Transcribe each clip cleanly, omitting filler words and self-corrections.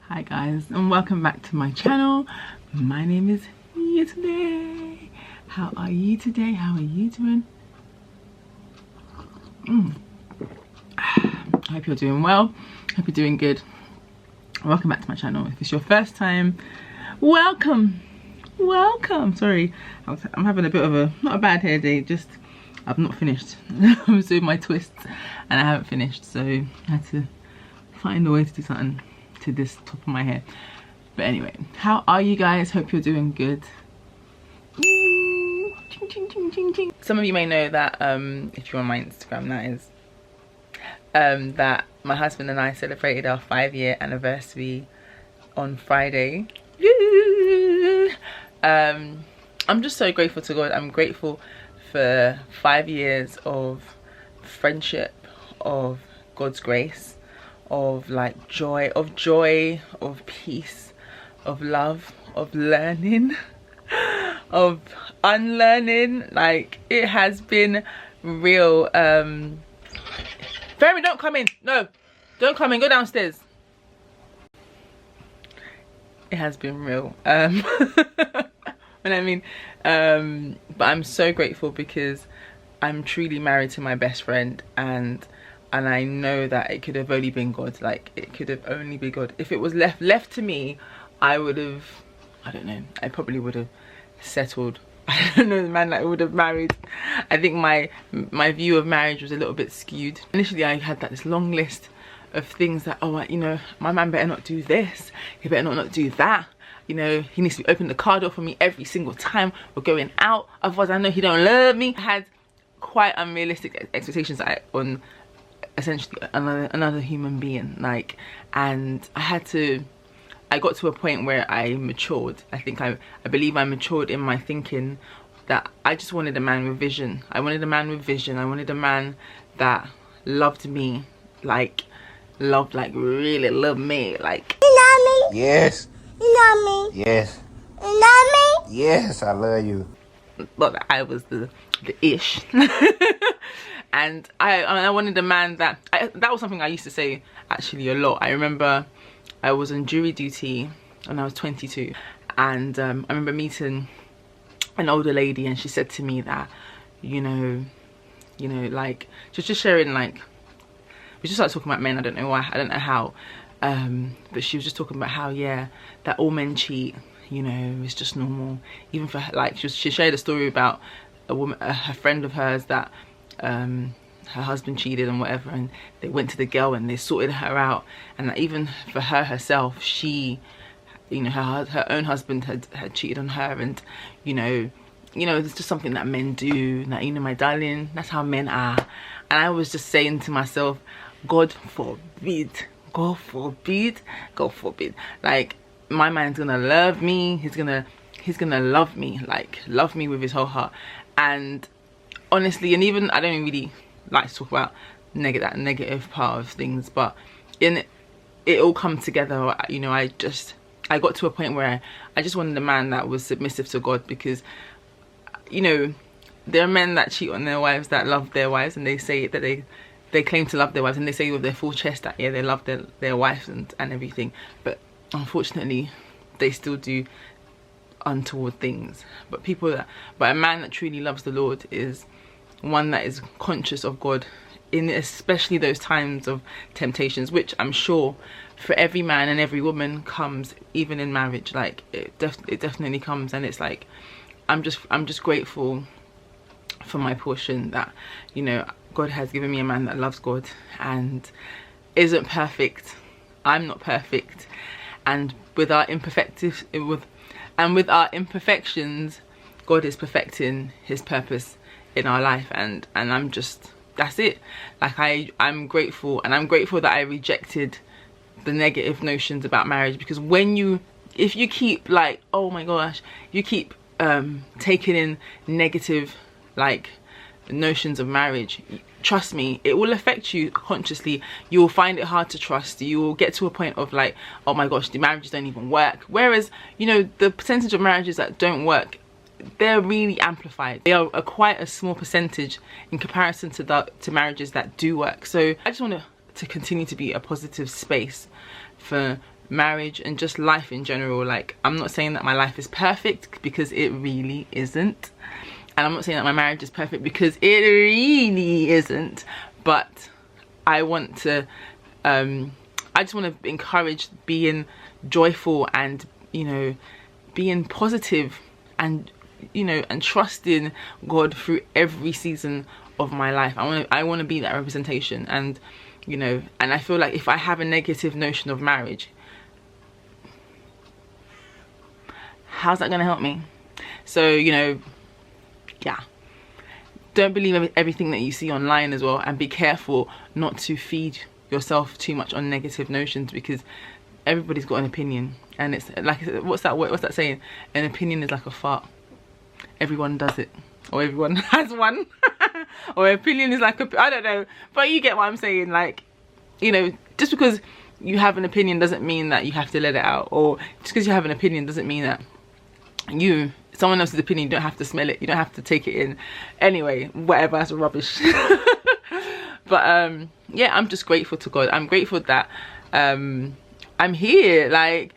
Hi guys, and welcome back to my channel. My name is Yetunde. How are you today? How are you doing? I hope you're doing well. Hope you're doing good. Welcome back to my channel. If it's your first time, welcome. Sorry, I'm having a bit of a, not a bad hair day, just I've not finished. I was doing my twists and I haven't finished, so I had to find a way to do something to this top of my hair. But anyway, how are you guys? Hope you're doing good. Some of you may know that if you're on my Instagram, that is that my husband and I celebrated our 5-year anniversary on Friday. I'm just so grateful to God. I'm grateful for 5 years of friendship, of God's grace, of like joy, of peace, of love, of learning, of unlearning. Like, it has been real. Fairy, don't come in. No, don't come in, go downstairs. It has been real. But I'm so grateful because I'm truly married to my best friend, and I know that it could have only been God. Like, it could have only been God. If it was left to me, I would have, I don't know, I probably would have settled. I don't know the man that I would have married. I think my view of marriage was a little bit skewed. Initially, I had this long list of things that, oh, you know, my man better not do this, he better not do that. You know, he needs to open the car door for me every single time we're going out, otherwise I know he don't love me. I had quite unrealistic expectations on essentially another human being, like, and I got to a point where I matured. I think I believe I matured in my thinking that I just wanted a man with vision. I wanted a man with vision. I wanted a man that loved me, like really loved me, like, you love me? Yes. You love me? Yes. You love me? Yes, I love you. Not that I was the ish. And I wanted a man that was something I used to say actually a lot. I remember I was on jury duty when I was 22, and I remember meeting an older lady, and she said to me that, you know, like, she was just sharing, like, we just started talking about men. I don't know why, I don't know how, but she was just talking about how, yeah, that all men cheat, you know, it's just normal. Even for her, like, she shared a story about a woman, a friend of hers, that her husband cheated and whatever, and they went to the girl and they sorted her out, and that even for her herself, she, you know, her own husband had cheated on her, and you know it's just something that men do, that, you know, my darling, that's how men are. And I was just saying to myself, God forbid, God forbid, God forbid. Like, my man's gonna love me, he's gonna love me, like, love me with his whole heart. And honestly, and even, I don't really like to talk about that negative part of things, but in it all come together, you know, I got to a point where I just wanted a man that was submissive to God, because, you know, there are men that cheat on their wives, that love their wives, and they say that they claim to love their wives, and they say with their full chest that, yeah, they love their wives and everything, but unfortunately they still do untoward things. But a man that truly loves the Lord is one that is conscious of God, in especially those times of temptations, which I'm sure for every man and every woman comes, even in marriage. Like, it definitely comes. And it's like, I'm just grateful for my portion, that, you know, God has given me a man that loves God and isn't perfect. I'm not perfect, and with our imperfections, God is perfecting his purpose in our life, and I'm just, that's it. Like, I'm grateful, and I'm grateful that I rejected the negative notions about marriage, because if you keep, like, oh my gosh, you keep taking in negative, like, notions of marriage, trust me, it will affect you consciously. You will find it hard to trust. You will get to a point of, like, oh my gosh, the marriages don't even work. Whereas, you know, the percentage of marriages that don't work, they're really amplified. They are quite a small percentage in comparison to marriages that do work. So I just want to continue to be a positive space for marriage and just life in general. Like, I'm not saying that my life is perfect, because it really isn't, and I'm not saying that my marriage is perfect, because it really isn't, but I want to I just want to encourage being joyful and, you know, being positive and, you know, and trusting God through every season of my life. I want to be that representation. And, you know, and I feel like if I have a negative notion of marriage, how's that going to help me? So, you know, yeah, don't believe everything that you see online as well, and be careful not to feed yourself too much on negative notions, because everybody's got an opinion, and it's like, what's that saying? An opinion is like a fart. Everyone does it, or everyone has one. Or opinion is like I don't know, but you get what I'm saying. Like, you know, just because you have an opinion doesn't mean that you have to let it out, or just because you have an opinion doesn't mean that someone else's opinion, you don't have to smell it, you don't have to take it in. Anyway, whatever, that's rubbish. But yeah, I'm just grateful to God. I'm grateful that I'm here. Like,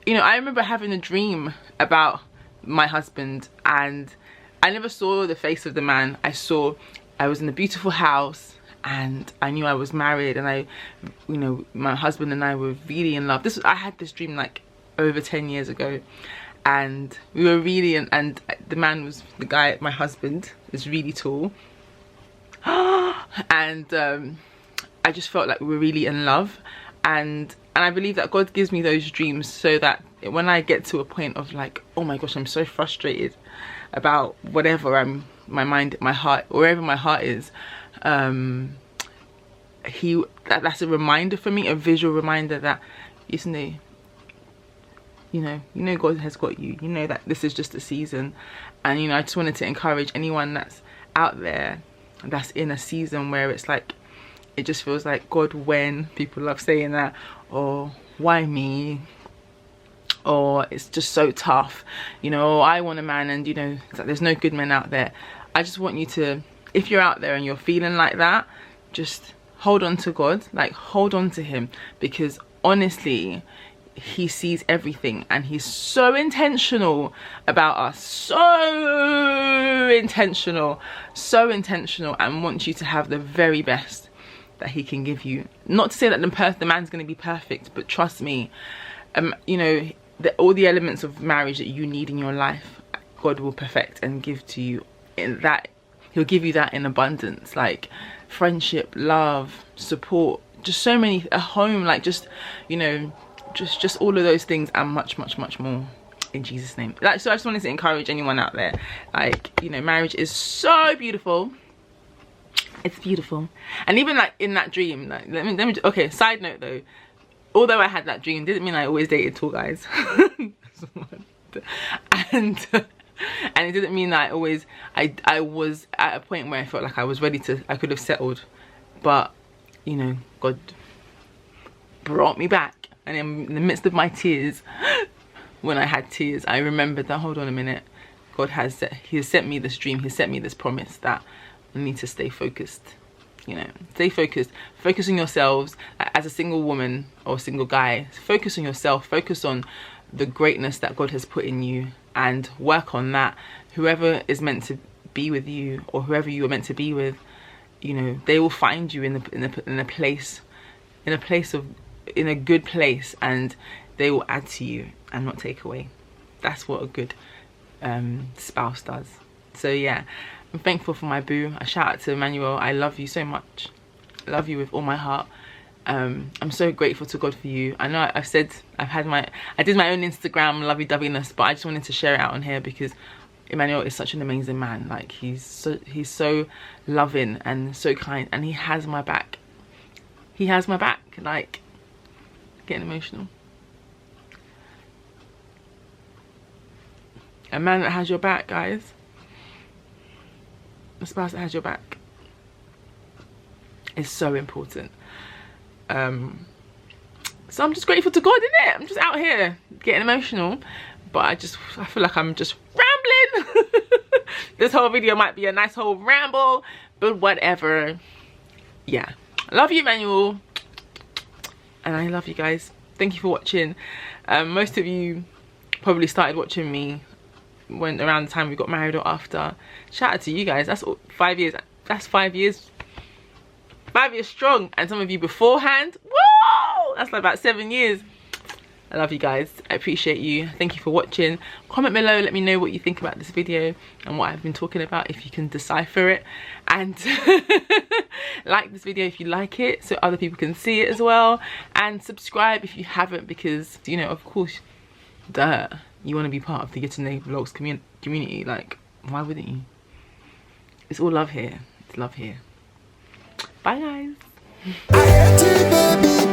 you know, I remember having a dream about my husband, and I never saw the face of the man. I was in a beautiful house, and I knew I was married, and you know, my husband and I were really in love. I had this dream like over 10 years ago, and we were really and the man was, the guy, my husband, is really tall. And I just felt like we were really in love, and I believe that God gives me those dreams so that when I get to a point of like, oh my gosh, I'm so frustrated about whatever, my mind, my heart, wherever my heart is, that's a reminder for me, a visual reminder that, isn't it, you know God has got you. You know that this is just a season. And, you know, I just wanted to encourage anyone that's out there that's in a season where it's like, it just feels like, God, when? People love saying that, or why me? Or it's just so tough, you know, I want a man, and, you know, it's like there's no good men out there. I just want you to, if you're out there and you're feeling like that, just hold on to God, like hold on to him, because honestly, he sees everything, and he's so intentional about us, so intentional, and wants you to have the very best that he can give you. Not to say that the man's going to be perfect, but trust me, you know, all the elements of marriage that you need in your life, God will perfect and give to you. In that, he'll give you that in abundance, like friendship, love, support, just so many, a home, like just, you know, just all of those things, and much more, in Jesus' name. Like, so I just wanted to encourage anyone out there, like, you know, marriage is so beautiful. It's beautiful. And even like in that dream, like, let me okay, side note though, although I had that dream, didn't mean I always dated tall guys. and it didn't mean that I was at a point where I felt like I was ready to, I could have settled, but, you know, God brought me back. And in the midst of my tears, when I had tears, I remembered that, hold on a minute, God has sent me this dream, he sent me this promise that I need to stay focused. You know, stay focused. Focus on yourselves. As a single woman or single guy, focus on yourself. Focus on the greatness that God has put in you, and work on that. Whoever is meant to be with you, or whoever you are meant to be with, you know, they will find you in a good place, and they will add to you and not take away. That's what a good spouse does. So yeah, I'm thankful for my boo. A shout out to Emmanuel. I love you so much. I love you with all my heart. I'm so grateful to God for you. I know I did my own Instagram lovey-doveyness, but I just wanted to share it out on here because Emmanuel is such an amazing man. Like, he's so loving and so kind, and he has my back. He has my back. Like, getting emotional. A man that has your back, guys. A spouse that has your back is so important. So I'm just grateful to God, innit? I'm just out here getting emotional, but I feel like I'm just rambling. This whole video might be a nice whole ramble, but whatever. Yeah, I love you, Emmanuel, and I love you guys. thank you for watching. Most of you probably started watching me when around the time we got married or after. Shout out to you guys. That's 5 years. That's 5 years. 5 years strong. And some of you beforehand. Whoa! That's like about 7 years. I love you guys. I appreciate you. Thank you for watching. Comment below, let me know what you think about this video and what I've been talking about, if you can decipher it. And like this video if you like it, so other people can see it as well. And subscribe if you haven't, because, you know, of course, duh, you want to be part of the YetundeVlogs community. Like, why wouldn't you? It's all love here. It's love here. Bye, guys.